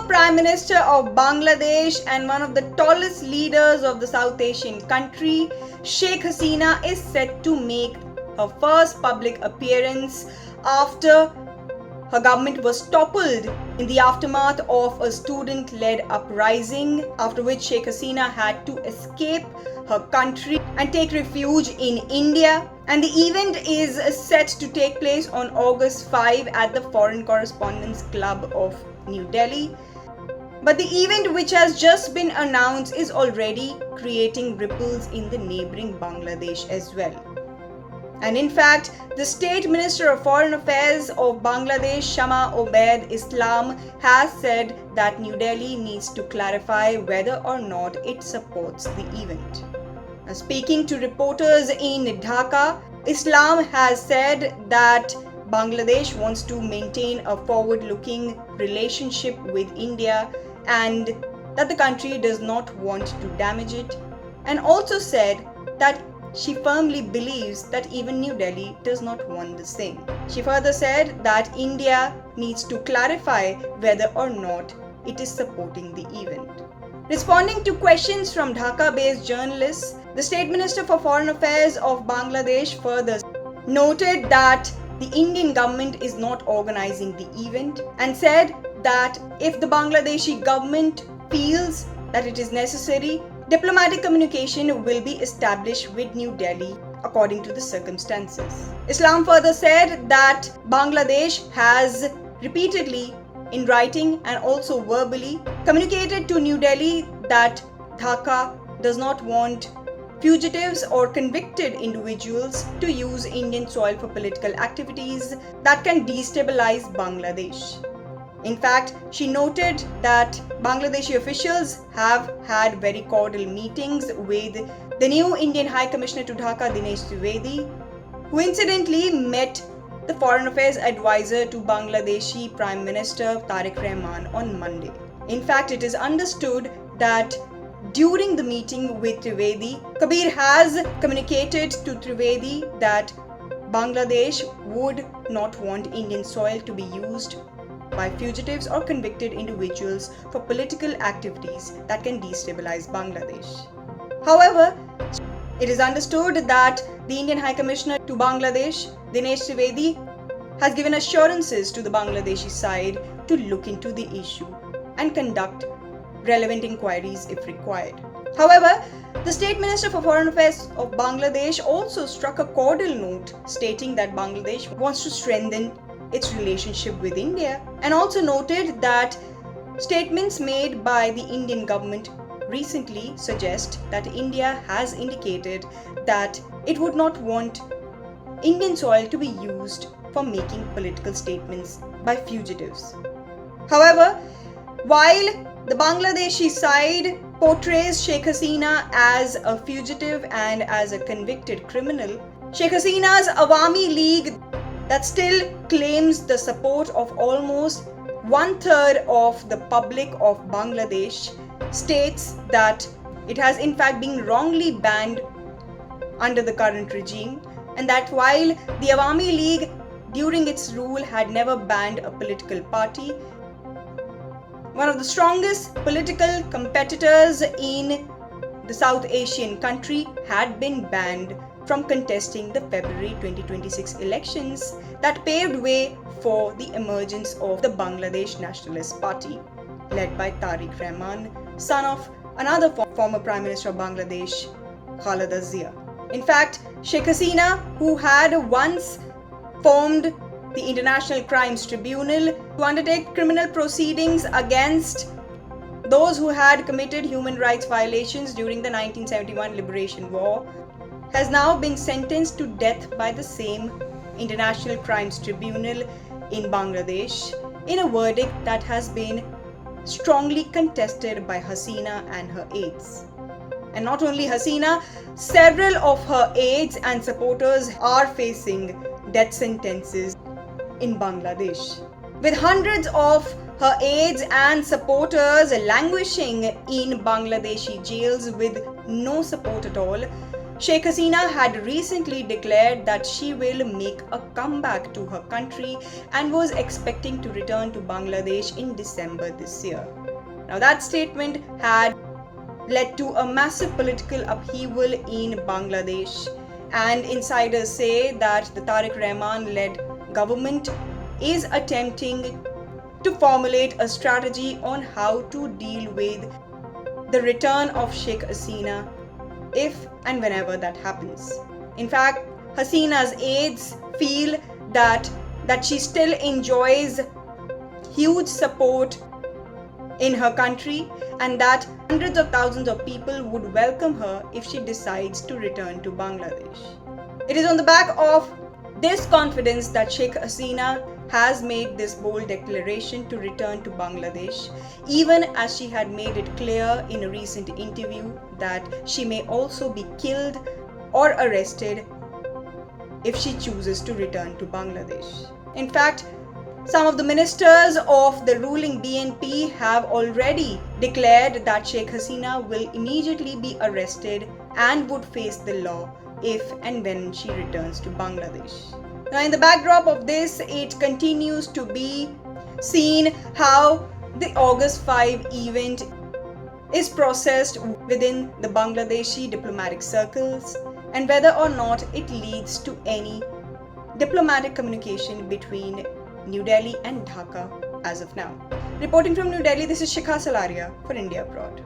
Prime Minister of Bangladesh and one of the tallest leaders of the South Asian country, Sheikh Hasina, is set to make her first public appearance after her government was toppled in the aftermath of a student-led uprising, after which Sheikh Hasina had to escape her country and take refuge in India. And the event is set to take place on August 5 at the Foreign Correspondents Club of New Delhi. But the event, which has just been announced, is already creating ripples in the neighboring Bangladesh as well. And in fact, the State Minister of Foreign Affairs of Bangladesh, Shama Obaid Islam, has said that New Delhi needs to clarify whether or not it supports the event. Now, speaking to reporters in Dhaka, Islam has said that Bangladesh wants to maintain a forward-looking relationship with India and that the country does not want to damage it, and also said that she firmly believes that even New Delhi does not want the same. She further said that India needs to clarify whether or not it is supporting the event. Responding to questions from Dhaka-based journalists, the State Minister for Foreign Affairs of Bangladesh further noted that the Indian government is not organizing the event and said that if the Bangladeshi government feels that it is necessary, diplomatic communication will be established with New Delhi according to the circumstances. Islam further said that Bangladesh has repeatedly, in writing and also verbally, communicated to New Delhi that Dhaka does not want fugitives or convicted individuals to use Indian soil for political activities that can destabilize Bangladesh. In fact, she noted that Bangladeshi officials have had very cordial meetings with the new Indian High Commissioner to Dhaka, Dinesh Trivedi, who incidentally met the Foreign Affairs Advisor to Bangladeshi Prime Minister Tariq Rahman on Monday. In fact, it is understood that during the meeting with Trivedi, Kabir has communicated to Trivedi that Bangladesh would not want Indian soil to be used by fugitives or convicted individuals for political activities that can destabilize Bangladesh. However, it is understood that the Indian High Commissioner to Bangladesh, Dinesh Trivedi, has given assurances to the Bangladeshi side to look into the issue and conduct relevant inquiries if required. However, the State Minister for Foreign Affairs of Bangladesh also struck a cordial note stating that Bangladesh wants to strengthen its relationship with India, and also noted that statements made by the Indian government recently suggest that India has indicated that it would not want Indian soil to be used for making political statements by fugitives. However, while the Bangladeshi side portrays Sheikh Hasina as a fugitive and as a convicted criminal, Sheikh Hasina's Awami League, that still claims the support of almost 1/3 of the public of Bangladesh, states that it has in fact been wrongly banned under the current regime, and that while the Awami League during its rule had never banned a political party, one of the strongest political competitors in the South Asian country had been banned from contesting the February 2026 elections that paved way for the emergence of the Bangladesh Nationalist Party, led by Tariq Rahman, son of another former Prime Minister of Bangladesh, Khaleda Zia. In fact, Sheikh Hasina, who had once formed the International Crimes Tribunal to undertake criminal proceedings against those who had committed human rights violations during the 1971 Liberation War, has now been sentenced to death by the same International Crimes Tribunal in Bangladesh in a verdict that has been strongly contested by Hasina and her aides. And not only Hasina, several of her aides and supporters are facing death sentences in Bangladesh, with hundreds of her aides and supporters languishing in Bangladeshi jails with no support at all. Sheikh Hasina had recently declared that she will make a comeback to her country and was expecting to return to Bangladesh in December this year. Now, that statement had led to a massive political upheaval in Bangladesh, and insiders say that the Tariq Rahman led government is attempting to formulate a strategy on how to deal with the return of Sheikh Hasina if and whenever that happens. In fact, Hasina's aides feel that she still enjoys huge support in her country and that hundreds of thousands of people would welcome her if she decides to return to Bangladesh. It is on the back of this confidence that Sheikh Hasina has made this bold declaration to return to Bangladesh, even as she had made it clear in a recent interview that she may also be killed or arrested if she chooses to return to Bangladesh. In fact, some of the ministers of the ruling BNP have already declared that Sheikh Hasina will immediately be arrested and would face the law if and when she returns to Bangladesh. Now, in the backdrop of this, it continues to be seen how the August 5 event is processed within the Bangladeshi diplomatic circles and whether or not it leads to any diplomatic communication between New Delhi and Dhaka as of now. Reporting from New Delhi, this is Shikha Salaria for India Abroad.